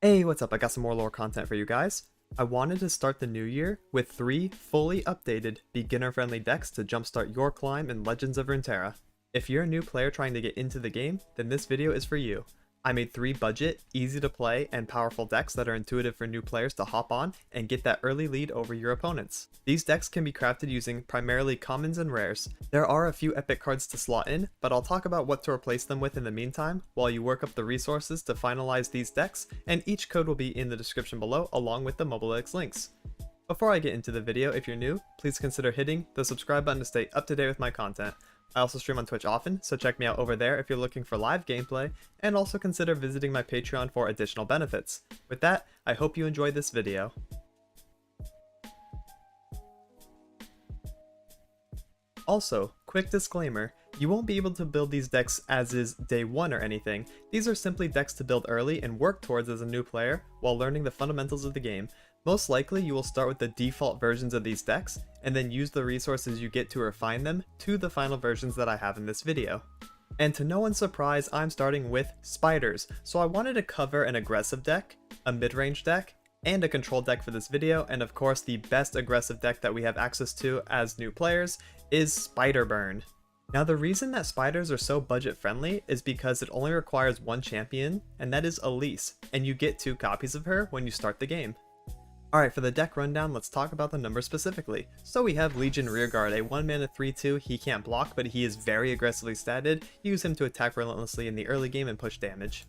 Hey, what's up? I got some more lore content for you guys. I wanted to start the new year with 3 fully updated beginner-friendly decks to jumpstart your climb in Legends of Runeterra. If you're a new player trying to get into the game, then this video is for you. I made 3 budget, easy to play, and powerful decks that are intuitive for new players to hop on and get that early lead over your opponents. These decks can be crafted using primarily commons and rares. There are a few epic cards to slot in, but I'll talk about what to replace them with in the meantime while you work up the resources to finalize these decks, and each code will be in the description below along with the Mobalytics links. Before I get into the video, if you're new, please consider hitting the subscribe button to stay up to date with my content. I also stream on Twitch often, so check me out over there if you're looking for live gameplay, and also consider visiting my Patreon for additional benefits. With that, I hope you enjoyed this video. Also, quick disclaimer, you won't be able to build these decks as is day 1 or anything. These are simply decks to build early and work towards as a new player while learning the fundamentals of the game. Most likely you will start with the default versions of these decks, and then use the resources you get to refine them to the final versions that I have in this video. And to no one's surprise, I'm starting with spiders, so I wanted to cover an aggressive deck, a mid-range deck, and a control deck for this video, and of course the best aggressive deck that we have access to as new players is Spider Burn. Now the reason that spiders are so budget friendly is because it only requires one champion, and that is Elise, and you get 2 copies of her when you start the game. Alright, for the deck rundown, let's talk about the numbers specifically. So we have Legion Rearguard, a 1 mana 3/2, he can't block, but he is very aggressively statted. Use him to attack relentlessly in the early game and push damage.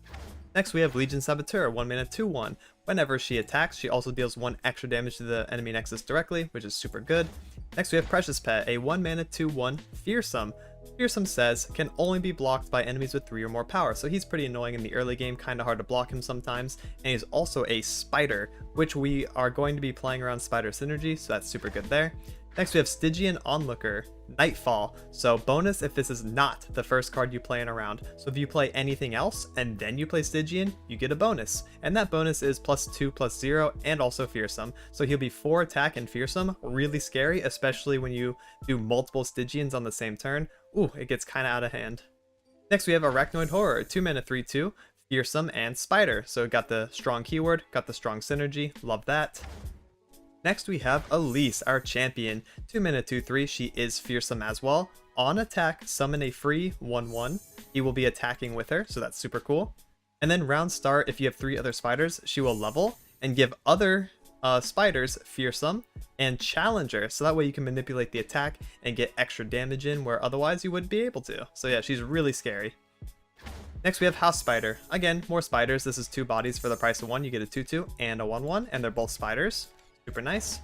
Next we have Legion Saboteur, 1 mana 2/1. Whenever she attacks, she also deals 1 extra damage to the enemy nexus directly, which is super good. Next we have Precious Pet, a 1 mana 2/1 Fearsome. Fearsome says can only be blocked by enemies with 3 or more power, so he's pretty annoying in the early game, kinda hard to block him sometimes, and he's also a spider, which we are going to be playing around spider synergy, so that's super good there. Next we have Stygian Onlooker, Nightfall, so bonus if this is not the first card you play in a round. So if you play anything else and then you play Stygian, you get a bonus, and that bonus is +2/+0 and also Fearsome. So he'll be 4 attack and Fearsome, really scary, especially when you do multiple Stygians on the same turn. Ooh, it gets kinda out of hand. Next we have Arachnoid Horror, 2 mana 3/2, Fearsome and Spider, so got the strong keyword, got the strong synergy, love that. Next we have Elise, our champion, 2 mana 2/3, she is fearsome as well. On attack, summon a free 1/1, he will be attacking with her, so that's super cool. And then round start, if you have 3 other spiders, she will level and give other spiders fearsome and challenger, so that way you can manipulate the attack and get extra damage in where otherwise you wouldn't be able to. So yeah, she's really scary. Next we have House Spider, again more spiders, this is 2 bodies for the price of 1, you get a 2/2 and a 1/1, and they're both spiders. Super nice.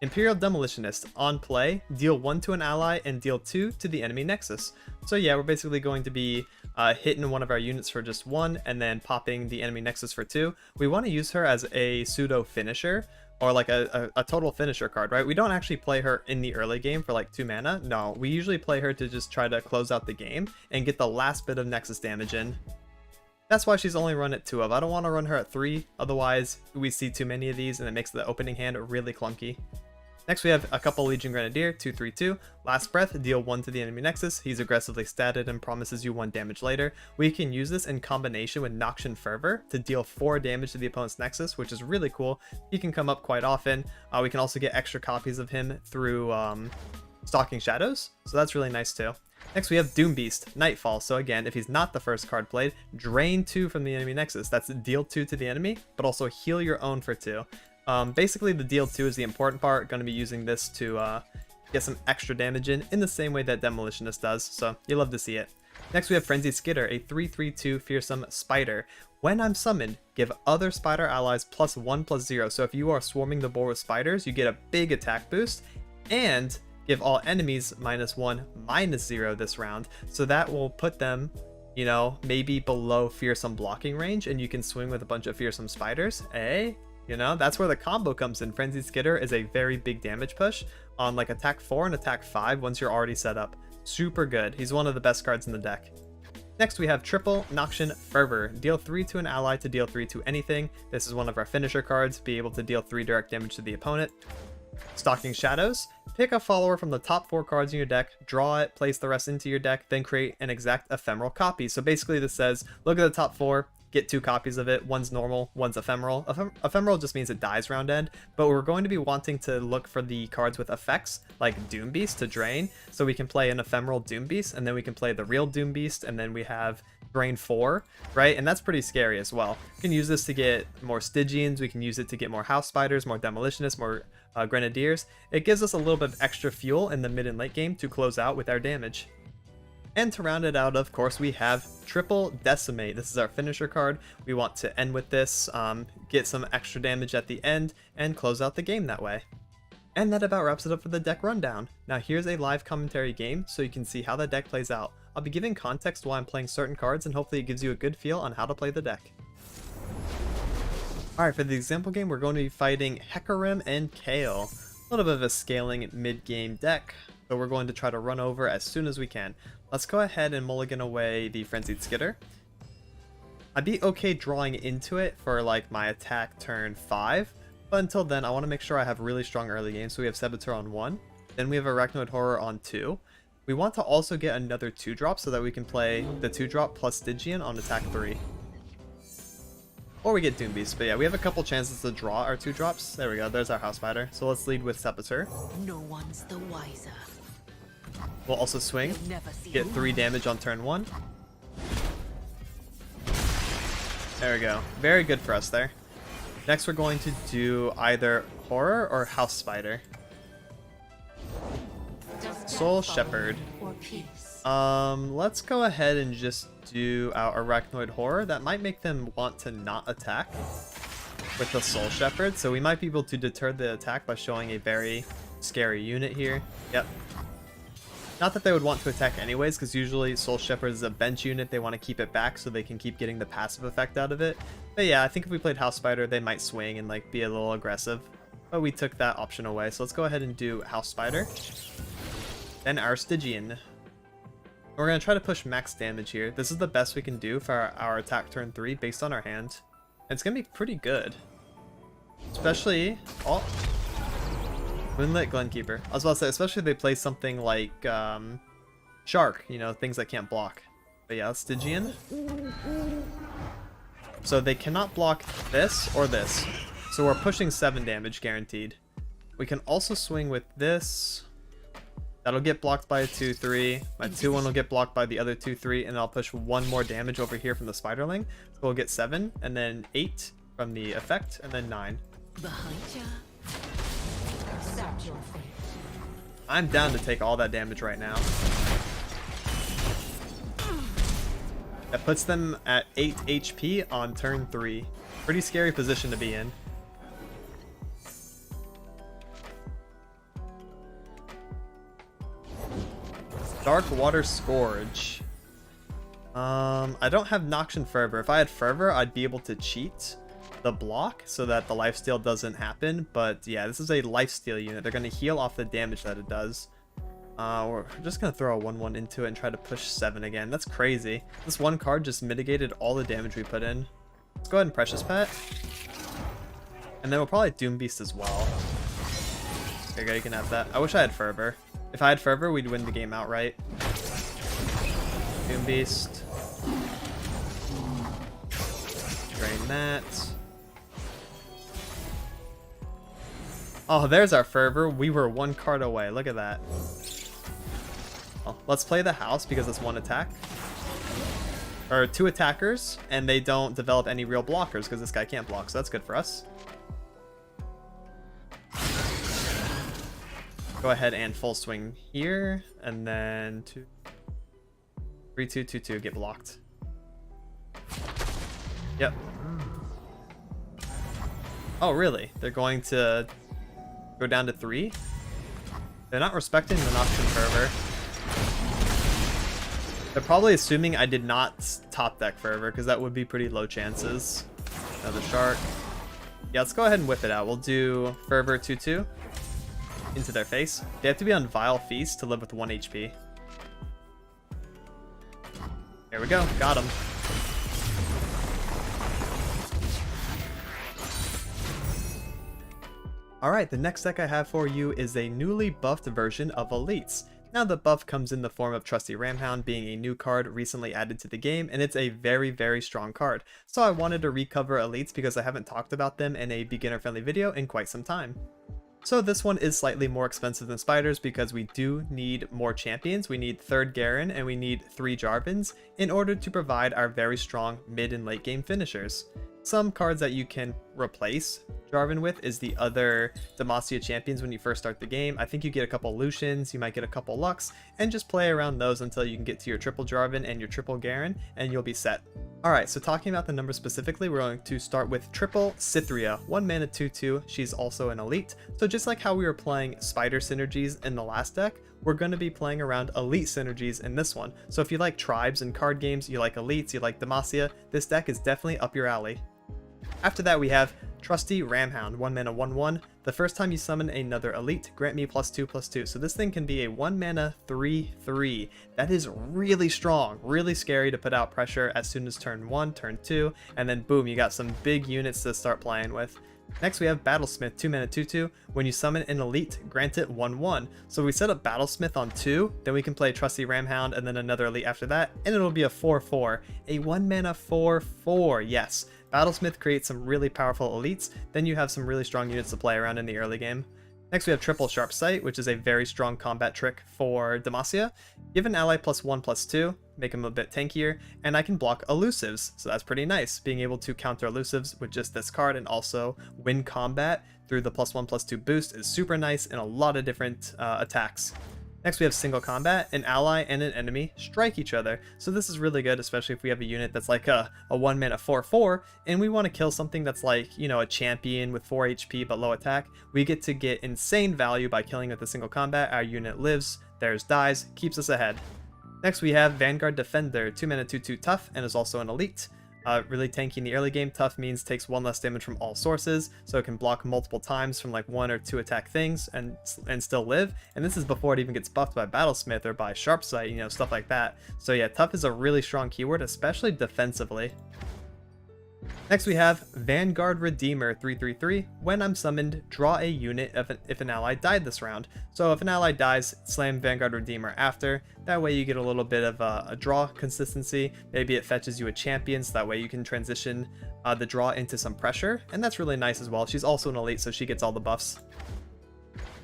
Imperial Demolitionist, on play, deal 1 to an ally and deal 2 to the enemy nexus. So yeah, we're basically going to be hitting one of our units for just 1 and then popping the enemy nexus for 2. We want to use her as a pseudo finisher, or like a total finisher card, right? We don't actually play her in the early game for like 2 mana. No, we usually play her to just try to close out the game and get the last bit of nexus damage in. That's why she's only run at 2 of. I don't want to run her at 3, otherwise we see too many of these and it makes the opening hand really clunky. Next we have a couple Legion Grenadier, 2/3/2. Last Breath, deal 1 to the enemy nexus. He's aggressively statted and promises you 1 damage later. We can use this in combination with Noxian Fervor to deal 4 damage to the opponent's nexus, which is really cool. He can come up quite often. We can also get extra copies of him through Stalking Shadows, so that's really nice too. Next we have Doom Beast, Nightfall, so again, if he's not the first card played, drain 2 from the enemy nexus. That's deal 2 to the enemy, but also heal your own for 2. Basically the deal 2 is the important part, going to be using this to get some extra damage in the same way that Demolitionist does, so you love to see it. Next we have Frenzied Skidder, a 3/3/2 fearsome spider. When I'm summoned, give other spider allies +1/+0, so if you are swarming the board with spiders, you get a big attack boost, and give all enemies -1, -0 this round, so that will put them, you know, maybe below fearsome blocking range, and you can swing with a bunch of fearsome spiders, eh? You know, that's where the combo comes in. Frenzied Skidder is a very big damage push on like attack 4 and attack 5 once you're already set up. Super good. He's one of the best cards in the deck. Next we have triple Noxian Fervor, deal 3 to an ally to deal 3 to anything. This is one of our finisher cards, be able to deal 3 direct damage to the opponent. Stalking Shadows, pick a follower from the top 4 cards in your deck, draw it, place the rest into your deck, then create an exact ephemeral copy. So basically this says, look at the top 4, get 2 copies of it. One's normal, one's ephemeral. Ephemeral just means it dies round end, but we're going to be wanting to look for the cards with effects like Doom Beast to drain, so we can play an ephemeral Doom Beast, and then we can play the real Doom Beast, and then we have drain 4, right? And that's pretty scary as well. We can use this to get more Stygians, we can use it to get more House Spiders, more Demolitionists, more Grenadiers. It gives us a little bit of extra fuel in the mid and late game to close out with our damage. And to round it out, of course, we have Triple Decimate. This is our finisher card. We want to end with this, get some extra damage at the end, and close out the game that way. And that about wraps it up for the deck rundown. Now here's a live commentary game so you can see how the deck plays out. I'll be giving context while I'm playing certain cards, and hopefully it gives you a good feel on how to play the deck. Alright, for the example game, we're going to be fighting Hecarim and Kale. A little bit of a scaling mid-game deck, but we're going to try to run over as soon as we can. Let's go ahead and mulligan away the Frenzied Skitter. I'd be okay drawing into it for like my attack turn 5, but until then I want to make sure I have really strong early game. So we have Saboteur on 1, then we have Arachnoid Horror on 2. We want to also get another 2-drop so that we can play the 2-drop plus Stygian on attack 3. Or we get Doom Beast, but yeah, we have a couple chances to draw our 2-drops. There we go, there's our House Spider. So let's lead with Saboteur. No one's the wiser. We'll also swing, get 3 damage on turn 1. There we go, very good for us there. Next we're going to do either Horror or House Spider. Soul Shepherd. Let's go ahead and just do our Arachnoid Horror. That might make them want to not attack with the Soul Shepherd, so we might be able to deter the attack by showing a very scary unit here. Yep. Not that they would want to attack anyways, because usually Soul Shepherd is a bench unit. They want to keep it back so they can keep getting the passive effect out of it. But yeah, I think if we played House Spider, they might swing and like be a little aggressive. But we took that option away, so let's go ahead and do House Spider. Then our Stygian. We're going to try to push max damage here. This is the best we can do for our attack turn 3 based on our hand. And it's going to be pretty good. Especially... Oh! Moonlit Glenkeeper. I was about to say, especially if they play something like Shark, you know, things that can't block. But yeah, Stygian. So they cannot block this or this. So we're pushing 7 damage guaranteed. We can also swing with this. That'll get blocked by a 2-3. My 2-1 will get blocked by the other 2-3, and I'll push 1 more damage over here from the Spiderling. So we'll get 7, and then 8 from the effect, and then 9. Behind ya. I'm down to take all that damage right now. That puts them at 8 HP on turn 3. Pretty scary position to be in. Dark Water Scourge. I don't have Noxian Fervor. If I had Fervor, I'd be able to cheat the block so that the lifesteal doesn't happen. But yeah, this is a lifesteal unit. They're going to heal off the damage that it does. We're just going to throw a 1-1 into it and try to push 7 again. That's crazy. This one card just mitigated all the damage we put in. Let's go ahead and Precious Pet. And then we'll probably Doom Beast as well. There you go, you can have that. I wish I had Fervor. If I had Fervor, we'd win the game outright. Doom Beast. Drain that. Oh, there's our Fervor. We were 1 card away. Look at that. Well, let's play the house because it's 1 attack. Or 2 attackers, and they don't develop any real blockers because this guy can't block, so that's good for us. Go ahead and full swing here, and then 3-2-2-2 get blocked. Yep. Oh, really? They're going to go down to 3? They're not respecting the Noxian Fervor. They're probably assuming I did not top deck Fervor, because that would be pretty low chances. Another Shark. Yeah, let's go ahead and whip it out. We'll do Fervor 2-2. Into their face. They have to be on Vile Feast to live with 1 HP. There we go. Got him. Alright, the next deck I have for you is a newly buffed version of Elites. Now the buff comes in the form of Trusty Ramhound being a new card recently added to the game, and it's a very strong card. So I wanted to recover elites because I haven't talked about them in a beginner friendly video in quite some time. So this one is slightly more expensive than Spiders because we do need more champions. We need 3rd Garen and we need 3 Jarvans in order to provide our very strong mid and late game finishers. Some cards that you can replace Jarvan with is the other Demacia champions when you first start the game. I think you get a couple Lucians, you might get a couple Lux, and just play around those until you can get to your triple Jarvan and your triple Garen, and you'll be set. Alright, so talking about the numbers specifically, we're going to start with triple Cytherea, 1 mana 2/2, she's also an elite. So just like how we were playing Spider synergies in the last deck, we're going to be playing around elite synergies in this one. So if you like tribes and card games, you like elites, you like Demacia, this deck is definitely up your alley. After that we have Trusty Ramhound, 1 mana 1/1. The first time you summon another elite, grant me +2/+2. So this thing can be a 1 mana 3/3. That is really strong, really scary to put out pressure as soon as turn 1, turn 2, and then boom, you got some big units to start playing with. Next we have Battlesmith, 2 mana 2/2. When you summon an elite, grant it 1/1. So we set up Battlesmith on 2, then we can play Trusty Ramhound and then another elite after that, and it'll be a 4/4. A 1 mana 4/4, yes. Battlesmith creates some really powerful elites, then you have some really strong units to play around in the early game. Next we have Triple Sharp Sight, which is a very strong combat trick for Demacia. Give an ally +1/+2, make him a bit tankier, and I can block elusives, so that's pretty nice. Being able to counter elusives with just this card and also win combat through the +1/+2 boost is super nice in a lot of different attacks. Next we have Single Combat. An ally and an enemy strike each other. So this is really good, especially if we have a unit that's like a 1 mana 4/4 and we want to kill something that's like, you know, a champion with 4 HP but low attack. We get to get insane value by killing with a single combat. Our unit lives, theirs dies, keeps us ahead. Next we have Vanguard Defender, 2 mana 2/2 tough and is also an elite. Really tanky in the early game. Tough means takes 1 less damage from all sources, so it can block multiple times from like 1 or 2 attack things and still live. And this is before it even gets buffed by Battlesmith or by Sharp Sight, you know, stuff like that. So yeah, tough is a really strong keyword, especially defensively. Next we have Vanguard Redeemer, 3/3/3. When I'm summoned, draw a unit if an ally died this round. So if an ally dies, slam Vanguard Redeemer after. That way you get a little bit of a draw consistency. Maybe it fetches you a champion, so that way you can transition the draw into some pressure. And that's really nice as well. She's also an elite, so she gets all the buffs.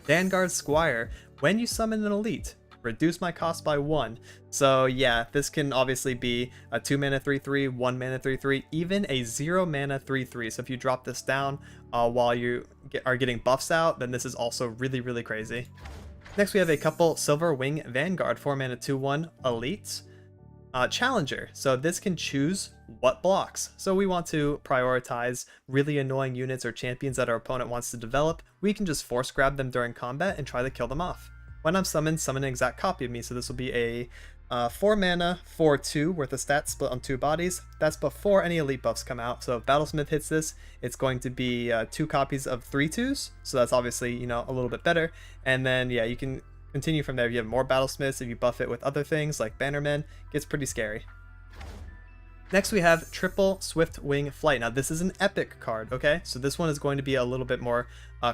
Vanguard Squire. When you summon an elite, reduce my cost by 1. So yeah, this can obviously be a 2 mana 3/3, 1 mana 3/3, even a 0 mana 3/3. So if you drop this down while you are getting buffs out, then this is also really crazy. Next we have a couple Silver Wing Vanguard, 4 mana 2/1 elite. Challenger. So this can choose what blocks. So we want to prioritize really annoying units or champions that our opponent wants to develop. We can just force grab them during combat and try to kill them off. When I'm summoned, summon an exact copy of me. So this will be a 4 mana 4/2 worth of stats split on 2 bodies. That's before any elite buffs come out. So if Battlesmith hits this, it's going to be 2 copies of 3/2s. So that's obviously, you know, a little bit better. And then yeah, you can continue from there. If you have more Battlesmiths, if you buff it with other things like Bannermen, it gets pretty scary. Next we have Triple Swift Wing Flight. Now this is an epic card, okay? So this one is going to be a little bit more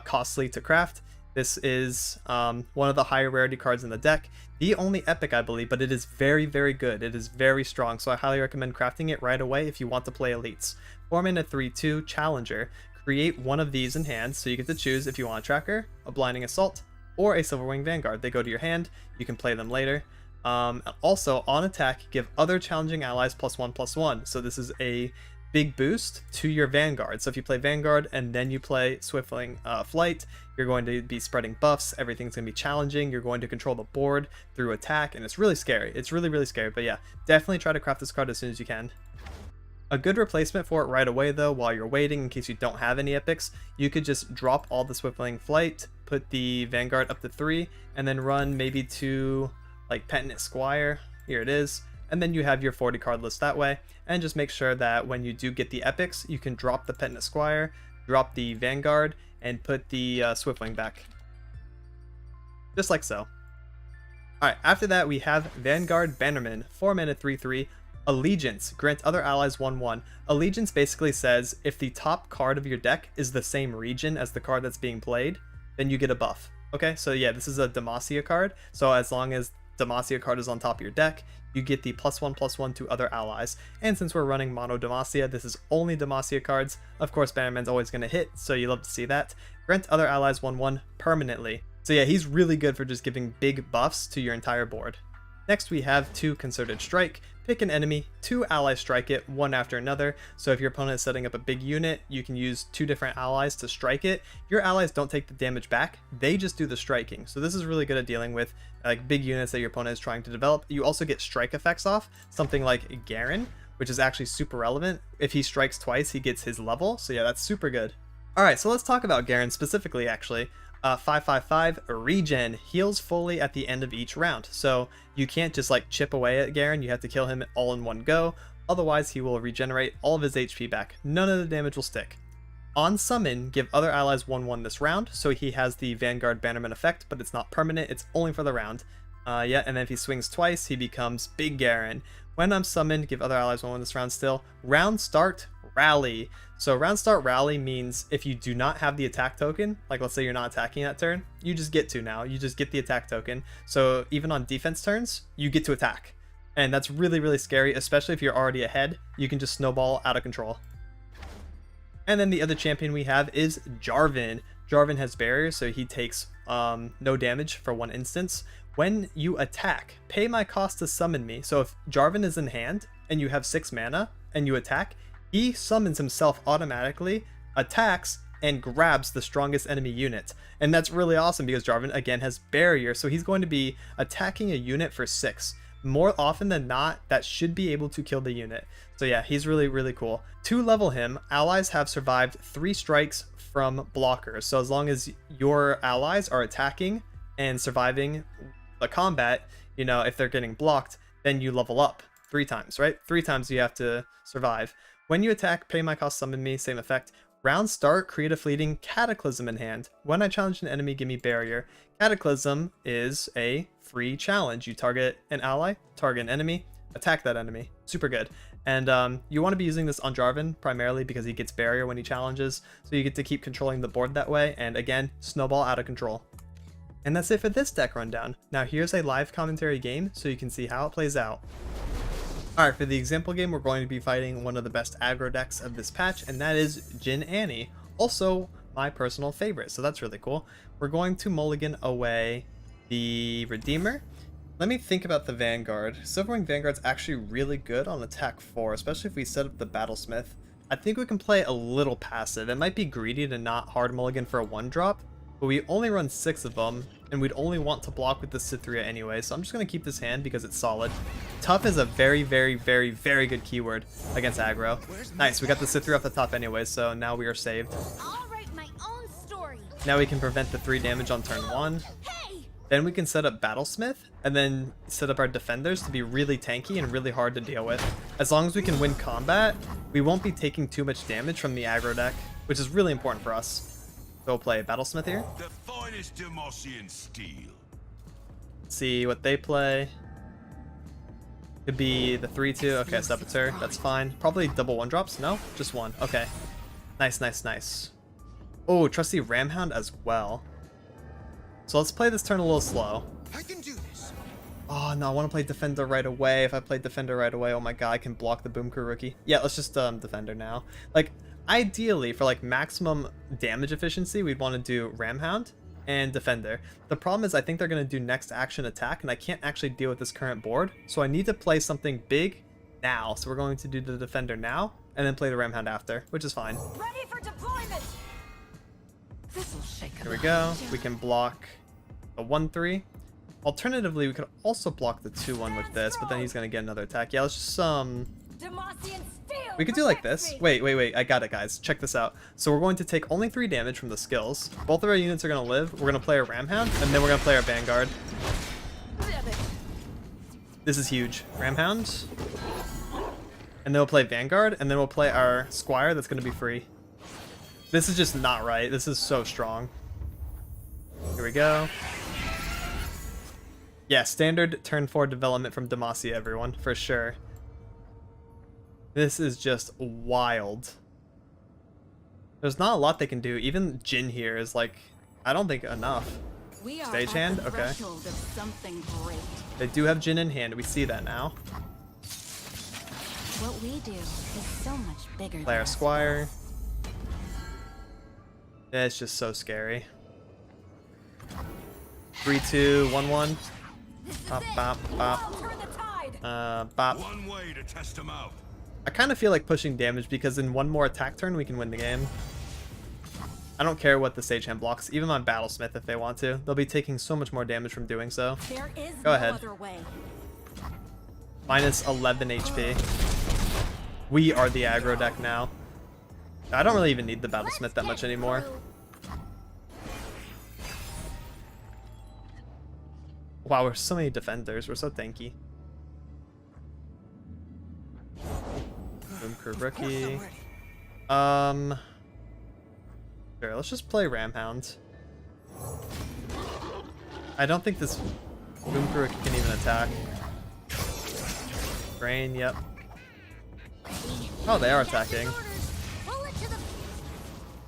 costly to craft. This is one of the higher rarity cards in the deck. The only epic, I believe, but it is very good. It is very strong, so I highly recommend crafting it right away if you want to play elites. 4 mana 3/2 Challenger. Create one of these in hand, so you get to choose if you want a Tracker, a Blinding Assault, or a Silverwing Vanguard. They go to your hand, you can play them later. Also, on attack, give other challenging allies +1/+1. So this is a big boost to your Vanguard. So if you play Vanguard and then you play Swiftwing Flight, you're going to be spreading buffs, everything's going to be challenging, you're going to control the board through attack, and it's really scary. It's really scary, but yeah, definitely try to craft this card as soon as you can. A good replacement for it right away though, while you're waiting in case you don't have any epics, you could just drop all the Swiftwing Flight, put the Vanguard up to 3, and then run maybe 2 like Penitent Squire, here it is, and then you have your 40 card list that way. And just make sure that when you do get the epics, you can drop the Penitent Squire, drop the Vanguard, and put the Swiftwing back. Just like so. Alright, after that we have Vanguard Bannerman, 4 mana 3/3, Allegiance. Grant other allies 1/1. Allegiance basically says if the top card of your deck is the same region as the card that's being played, then you get a buff. Okay, so yeah, this is a Demacia card. So as long as Demacia card is on top of your deck, you get the +1/+1 to other allies. And since we're running mono Demacia, this is only Demacia cards. Of course, Bannerman's always going to hit, so you love to see that. Grant other allies 1/1 permanently. So yeah, he's really good for just giving big buffs to your entire board. Next we have 2 Concerted Strike. Pick an enemy, 2 allies strike it, one after another. So if your opponent is setting up a big unit, you can use 2 different allies to strike it. Your allies don't take the damage back, they just do the striking. So this is really good at dealing with like big units that your opponent is trying to develop. You also get strike effects off, something like Garen, which is actually super relevant. If he strikes twice, he gets his level. So yeah, that's super good. Alright, so let's talk about Garen specifically actually. 5/5/5 regen, heals fully at the end of each round. So you can't just like chip away at Garen, you have to kill him all in one go. Otherwise he will regenerate all of his HP back. None of the damage will stick. On summon, give other allies 1/1 this round, so he has the Vanguard Bannerman effect, but it's not permanent, it's only for the round. Yeah, and then if he swings twice, he becomes Big Garen. When I'm summoned, give other allies 1/1 this round still. Round start, rally. So round start rally means if you do not have the attack token, like let's say you're not attacking that turn, you just get to now. You just get the attack token. So even on defense turns, you get to attack. And that's really, really scary, especially if you're already ahead. You can just snowball out of control. And then the other champion we have is Jarvan. Jarvan has barrier, so he takes no damage for 1 instance. When you attack, pay my cost to summon me. So if Jarvan is in hand and you have 6 mana and you attack, he summons himself automatically, attacks, and grabs the strongest enemy unit. And that's really awesome because Jarvan again has barrier, so he's going to be attacking a unit for 6. More often than not, that should be able to kill the unit. So yeah, he's really, really cool. To level him, allies have survived 3 strikes from blockers. So as long as your allies are attacking and surviving the combat, you know, if they're getting blocked, then you level up 3 times, right? 3 times you have to survive. When you attack, pay my cost, summon me, same effect. Round start, create a fleeting Cataclysm in hand. When I challenge an enemy, give me barrier. Cataclysm is a free challenge. You target an ally, target an enemy, attack that enemy. Super good. And you want to be using this on Jarvan primarily because he gets barrier when he challenges. So you get to keep controlling the board that way. And again, snowball out of control. And that's it for this deck rundown. Now here's a live commentary game so you can see how it plays out. Alright, for the example game, we're going to be fighting one of the best aggro decks of this patch, and that is Jhin Annie. Also, my personal favorite, so that's really cool. We're going to mulligan away the Redeemer. Let me think about the Vanguard. Silverwing Vanguard's actually really good on attack 4, especially if we set up the Battlesmith. I think we can play a little passive. It might be greedy to not hard mulligan for a 1-drop, but we only run 6 of them, and we'd only want to block with the Cythria anyway, so I'm just going to keep this hand because it's solid. Tough is a very, very, very, very good keyword against aggro. Nice, we got the Cythria off the top anyway, so now we are saved. I'll write my own story. Now we can prevent the 3 damage on turn 1. Hey! Then we can set up Battlesmith, and then set up our defenders to be really tanky and really hard to deal with. As long as we can win combat, we won't be taking too much damage from the aggro deck, which is really important for us. So we'll play Battlesmith here. The finest Demosian steel. See what they play. Could be the 3/2. Okay, Saboteur. That's fine. Probably double 1-drops. No, just 1. Okay. Nice, nice, nice. Oh, trusty Ramhound as well. So let's play this turn a little slow. I can do this. Oh no, I want to play Defender right away. If I play Defender right away, oh my god, I can block the Boom Crew rookie. Yeah, let's just Defender now. Like, ideally, for like maximum damage efficiency, we'd want to do Ramhound and Defender. The problem is I think they're going to do next action attack, and I can't actually deal with this current board. So I need to play something big now. So we're going to do the Defender now, and then play the Ramhound after, which is fine. Ready for deployment. This'll shake Here we go. We can block a 1/3. Alternatively, we could also block the 2/1 with this, but then he's going to get another attack. Yeah, let's just we could do like this. Wait. I got it, guys. Check this out. So we're going to take only 3 damage from the skills. Both of our units are going to live. We're going to play our Ramhound, and then we're going to play our Vanguard. This is huge. Ramhound. And then we'll play Vanguard, and then we'll play our Squire that's going to be free. This is just not right. This is so strong. Here we go. Yeah, standard turn 4 development from Demacia, everyone, for sure. This is just wild. There's not a lot they can do. Even Jhin here is like, I don't think enough. We are Stagehand? at the Okay. threshold of something great. They do have Jin in hand. We see that now. What we do is so much bigger Player than us. Squire. It's just so scary. 3, 2, 1, 1. This is Bop, it. bop, bop. I'll turn the tide. Bop. One way to test them out. I kind of feel like pushing damage because in one more attack turn we can win the game. I don't care what the stagehand blocks, even on Battlesmith if they want to. They'll be taking so much more damage from doing so. There is Go no ahead. other way. Minus 11 HP. We are the aggro deck now. I don't really even need the Battlesmith that much anymore. Wow, we're so many defenders. We're so tanky. Boom Crew Rookie. Sure, let's just play Ramhound. I don't think this Boom Crew Rookie can even attack. Drain, yep. Oh, they are attacking.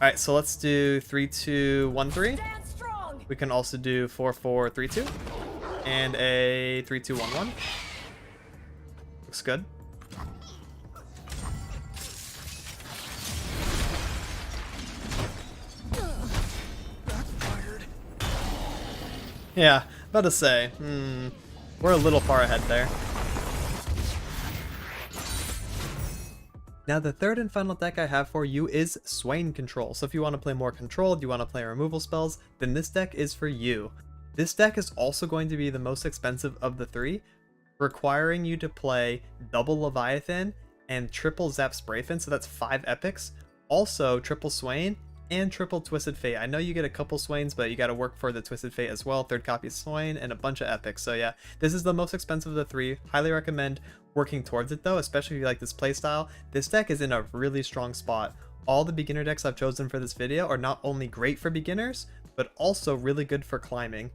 Alright, so let's do 3, 2, 1, 3. Stand strong. We can also do 4, 4, 3, 2. And a 3, 2, 1, 1. Looks good. Yeah, about to say, we're a little far ahead there. Now the third and final deck I have for you is Swain Control. So if you want to play more controlled, you want to play removal spells, then this deck is for you. This deck is also going to be the most expensive of the three, requiring you to play double Leviathan and triple Zap Sprayfin, so that's 5 epics. Also triple Swain and triple Twisted Fate. I know you get a couple Swains, but you got to work for the Twisted Fate as well. 3rd copy Swain and a bunch of epics. So yeah, this is the most expensive of the three. Highly recommend working towards it though, especially if you like this playstyle. This deck is in a really strong spot. All the beginner decks I've chosen for this video are not only great for beginners, but also really good for climbing.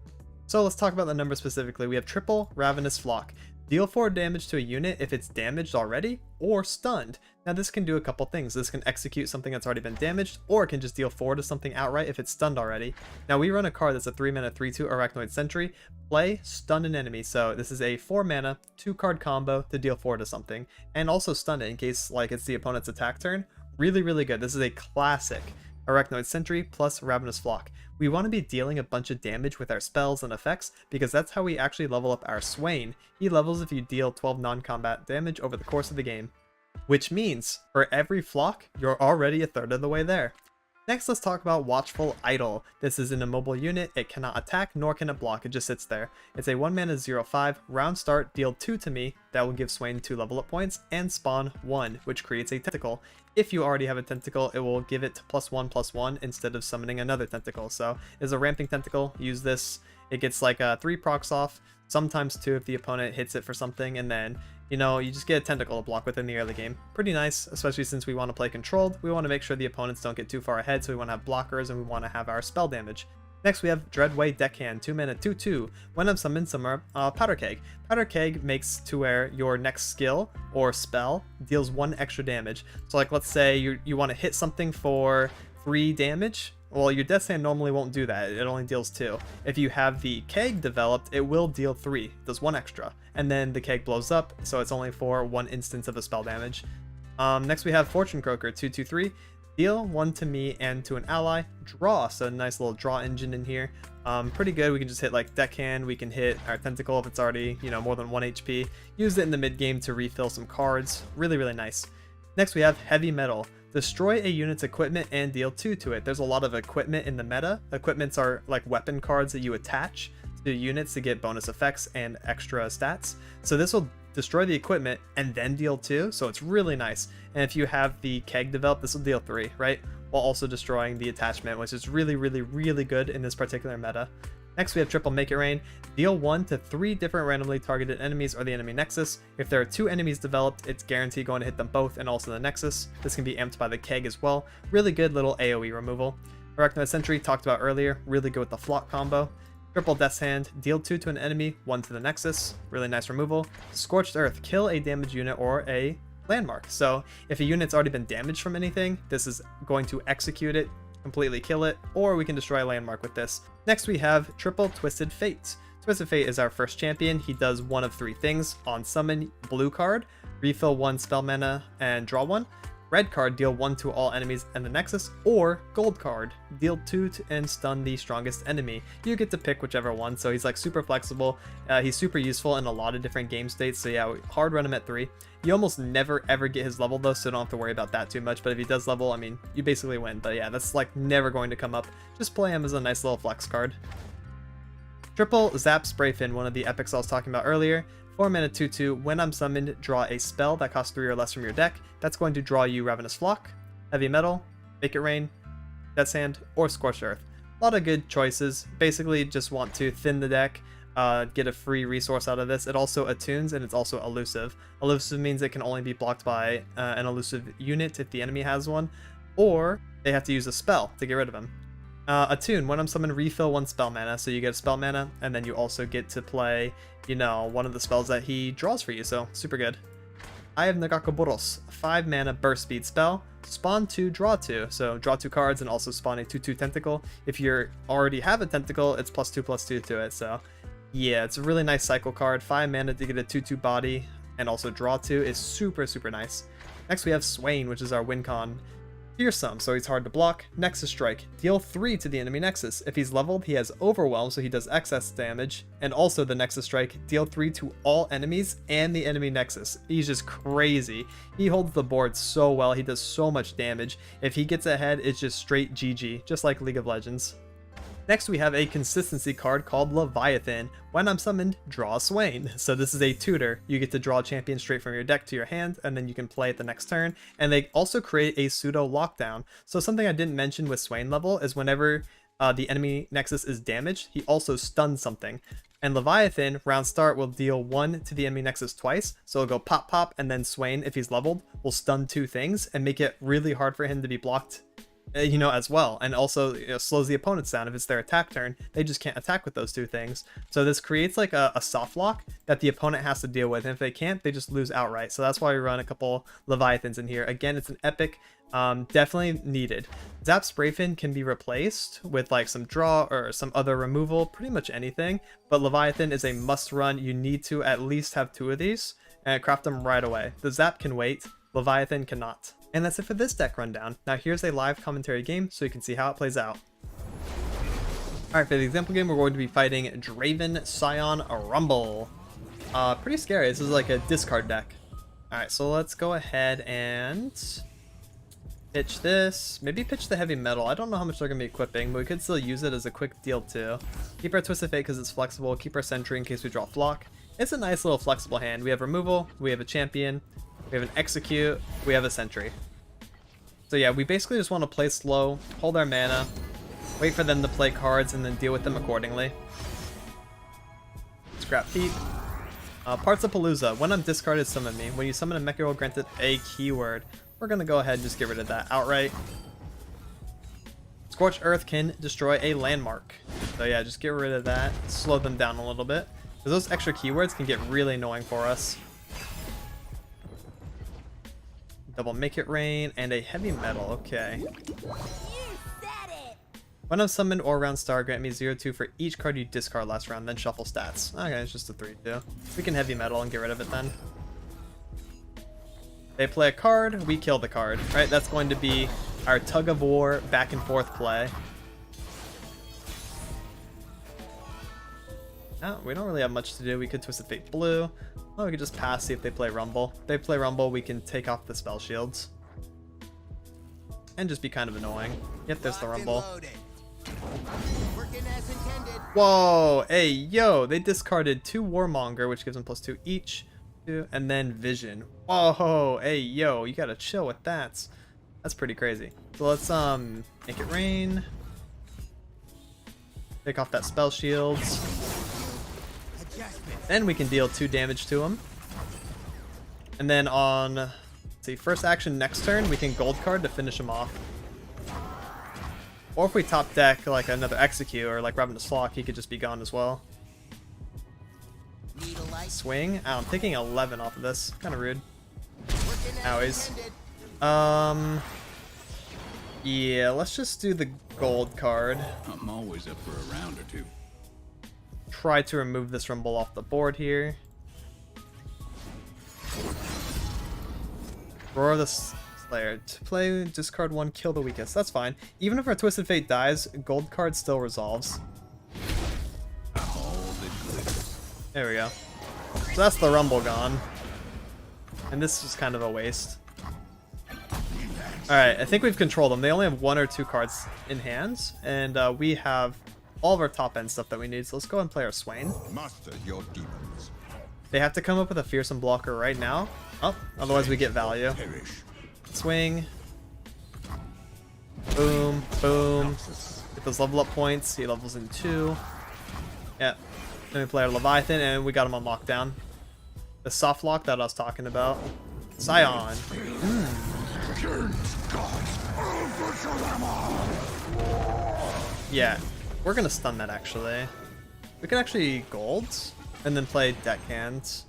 So let's talk about the numbers specifically. We have triple Ravenous Flock. Deal 4 damage to a unit if it's damaged already or stunned. Now this can do a couple things. This can execute something that's already been damaged, or it can just deal 4 to something outright if it's stunned already. Now we run a card that's a 3-mana 3/2 Arachnoid Sentry. Play, stun an enemy. So this is a 4-mana, 2-card combo to deal 4 to something. And also stun it in case like it's the opponent's attack turn. Really, really good. This is a classic Arachnoid Sentry plus Ravenous Flock. We want to be dealing a bunch of damage with our spells and effects because that's how we actually level up our Swain. He levels if you deal 12 non-combat damage over the course of the game, which means for every flock, you're already a third of the way there. Next, let's talk about Watchful Idol. This is an immobile unit. It cannot attack nor can it block. It just sits there. It's a 1-mana 0/5. Round start, deal 2 to me. That will give Swain 2 level up points and spawn 1, which creates a tentacle. If you already have a tentacle, it will give it +1/+1 instead of summoning another tentacle. So it's a ramping tentacle. Use this. It gets like 3 procs off, sometimes 2 if the opponent hits it for something, and then you know, you just get a tentacle to block within the early game. Pretty nice, especially since we want to play controlled. We want to make sure the opponents don't get too far ahead, so we want to have blockers and we want to have our spell damage. Next, we have Dreadway Deckhand, 2-mana 2/2. When I'm summoned somewhere, Powder Keg. Powder Keg makes to where your next skill or spell deals 1 extra damage. So like, let's say you want to hit something for 3 damage. Well, your Death's Hand normally won't do that. It only deals 2. If you have the Keg developed, it will deal 3. It does 1 extra. And then the Keg blows up, so it's only for 1 instance of a spell damage. Next we have Fortune Croaker, 2/3. Deal 1 to me and to an ally. Draw, so a nice little draw engine in here. Pretty good. We can just hit like Deckhand. We can hit our Tentacle if it's already, you know, more than 1 HP. Use it in the mid game to refill some cards. Really, really nice. Next we have Heavy Metal. Destroy a unit's equipment and deal 2 to it. There's a lot of equipment in the meta. Equipments are like weapon cards that you attach to units to get bonus effects and extra stats. So this will destroy the equipment and then deal 2, so it's really nice. And if you have the Keg developed, this will deal 3, right? While also destroying the attachment, which is really, really, really good in this particular meta. Next, we have Triple Make It Rain. Deal 1 to 3 different randomly targeted enemies or the enemy nexus. If there are 2 enemies developed, it's guaranteed going to hit them both and also the nexus. This can be amped by the Keg as well. Really good little AoE removal. Arachnoid Sentry, talked about earlier, really good with the Flock combo. Triple Death's Hand, deal 2 to an enemy, 1 to the nexus. Really nice removal. Scorched Earth, kill a damaged unit or a landmark. So if a unit's already been damaged from anything, this is going to execute it, completely kill it, or we can destroy a landmark with this. Next we have triple Twisted Fate. Twisted Fate is our first champion. He does one of 3 things. On summon, blue card, refill 1 spell mana and draw 1. Red card, deal 1 to all enemies in the Nexus, or gold card, deal 2 and stun the strongest enemy. You get to pick whichever one, so he's like super flexible. He's super useful in a lot of different game states, so yeah, hard run him at 3. You almost never ever get his level though, so don't have to worry about that too much, but if he does level, I mean, you basically win. But yeah, that's like never going to come up. Just play him as a nice little flex card. Triple Zap Sprayfin, one of the epics I was talking about earlier. 4 mana 2/2, when I'm summoned, draw a spell that costs 3 or less from your deck. That's going to draw you Ravenous Flock, Heavy Metal, Make It Rain, Death's Hand, or Scorched Earth. A lot of good choices. Basically just want to thin the deck, get a free resource out of this. It also attunes and it's also elusive. Elusive means it can only be blocked by an elusive unit if the enemy has one, or they have to use a spell to get rid of him. Attune, when I'm summoned, refill 1 spell mana, so you get a spell mana, and then you also get to play, you know, one of the spells that he draws for you, so super good. I have Nagakoboros, 5 mana burst speed spell, spawn 2, draw 2, so draw 2 cards and also spawn a 2/2 tentacle. If you already have a tentacle, it's +2/+2 to it, so yeah, it's a really nice cycle card. 5 mana to get a 2/2 body and also draw 2 is super nice. Next we have Swain, which is our win con. Fearsome, so he's hard to block. Nexus Strike, deal 3 to the enemy Nexus. If he's leveled, he has Overwhelm, so he does excess damage. And also the Nexus Strike, deal 3 to all enemies and the enemy Nexus. He's just crazy. He holds the board so well, he does so much damage. If he gets ahead, it's just straight GG, just like League of Legends. Next we have a consistency card called Leviathan. When I'm summoned, draw a Swain. So this is a tutor. You get to draw a champion straight from your deck to your hand, and then you can play it the next turn. And they also create a pseudo lockdown. So something I didn't mention with Swain level is whenever the enemy Nexus is damaged, he also stuns something. And Leviathan, round start, will deal 1 to the enemy Nexus twice. So it'll go pop pop, and then Swain, if he's leveled, will stun 2 things and make it really hard for him to be blocked, you know, as well. And also, you know, slows the opponents down. If it's their attack turn, they just can't attack with those 2 things. So this creates like a soft lock that the opponent has to deal with, and if they can't, they just lose outright. So that's why we run a couple Leviathans in here. Again, it's an epic, definitely needed. Zap Sprayfin can be replaced with like some draw or some other removal, pretty much anything, but Leviathan is a must run. You need to at least have 2 of these and craft them right away. The Zap can wait, Leviathan cannot. And that's it for this deck rundown. Now here's a live commentary game so you can see how it plays out. Alright, for the example game, we're going to be fighting Draven Scion Rumble. Pretty scary. This is like a discard deck. Alright, so let's go ahead and pitch this. Maybe pitch the heavy metal. I don't know how much they're going to be equipping, but we could still use it as a quick deal too. Keep our Twisted Fate because it's flexible. Keep our Sentry in case we draw Flock. It's a nice little flexible hand. We have removal, we have a champion, we have an execute, we have a sentry. So yeah, we basically just want to play slow, hold our mana, wait for them to play cards, and then deal with them accordingly. Scrap Heap. Parts of Palooza. When I'm discarded, summon me. When you summon a mech hero granted a keyword. We're going to go ahead and just get rid of that outright. Scorched Earth can destroy a landmark. So yeah, just get rid of that. Slow them down a little bit. Because those extra keywords can get really annoying for us. Double Make It Rain and a Heavy Metal. Okay. When I'm summoned or round star, grant me 0/2 for each card you discard last round, then shuffle stats. Okay, it's just a 3/2. We can Heavy Metal and get rid of it then. They play a card, we kill the card. Right, that's going to be our tug of war back and forth play. Oh, we don't really have much to do. We could Twisted Fate blue. Oh, we could just pass, see if they play Rumble. If they play Rumble, we can take off the spell shields. And just be kind of annoying. Yep, there's the Rumble. Whoa, hey, yo, they discarded 2 Warmonger, which gives them +2 each. And then Vision. Whoa, hey, yo, you gotta chill with that. That's pretty crazy. So let's Make It Rain. Take off that spell shields. Then we can deal 2 damage to him. And then on, let's see, first action next turn, we can gold card to finish him off. Or if we top deck like another Execute or like Ravenous Flock, he could just be gone as well. Swing. Oh, I'm taking 11 off of this. Kind of rude. Owies. Yeah, let's just do the gold card. I'm always up for a round or two. Try to remove this rumble off the board here. Roar the Slayer. To play, discard 1, kill the weakest. That's fine. Even if our Twisted Fate dies, gold card still resolves. All that glitters. There we go. So that's the rumble gone. And this is kind of a waste. Alright, I think we've controlled them. They only have 1 or 2 cards in hand, and we have all of our top end stuff that we need, so let's go and play our Swain. Master your demons. They have to come up with a fearsome blocker right now. Oh, otherwise we get value. Perish. Swing. Boom, boom. Get those level up points. He levels in 2. Yeah. Then we play our Leviathan, and we got him on lockdown. The soft lock that I was talking about. Scion. Yeah, we're gonna stun that actually. We can actually gold and then play deckhands.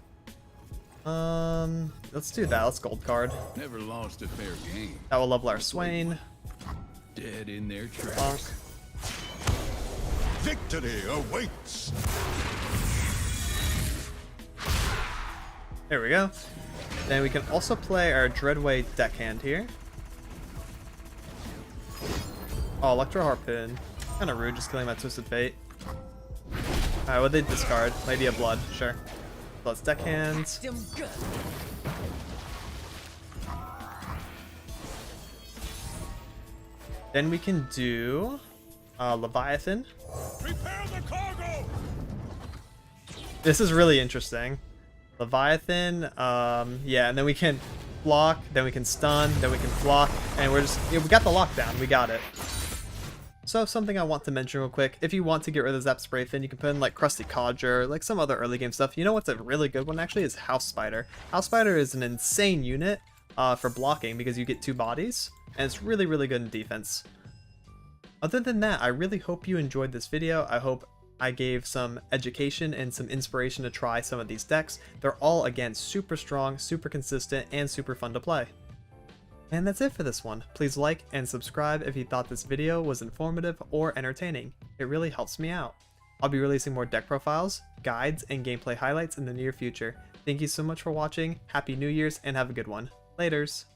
Let's do that. Let's gold card. Never lost a fair game. That will level our Swain. Dead in their tracks. Victory awaits. There we go. Then we can also play our Dreadway deckhand here. Oh, Electro Harpoon. Kind of rude, just killing my Twisted Fate. Alright, what they discard? Lady of Blood, sure. So let's deckhand. Then we can do Leviathan. Prepare the cargo. This is really interesting. Leviathan, yeah, and then we can block, then we can stun, then we can block, and we're just, yeah, we got the lockdown, we got it. So something I want to mention real quick, if you want to get rid of Zap Spray Fin, you can put in like Crusty Codger, like some other early game stuff. You know what's a really good one actually is House Spider. House Spider is an insane unit for blocking because you get 2 bodies, and it's really, really good in defense. Other than that, I really hope you enjoyed this video. I hope I gave some education and some inspiration to try some of these decks. They're all, again, super strong, super consistent, and super fun to play. And that's it for this one. Please like and subscribe if you thought this video was informative or entertaining. It really helps me out. I'll be releasing more deck profiles, guides, and gameplay highlights in the near future. Thank you so much for watching, Happy New Year's, and have a good one. Laters!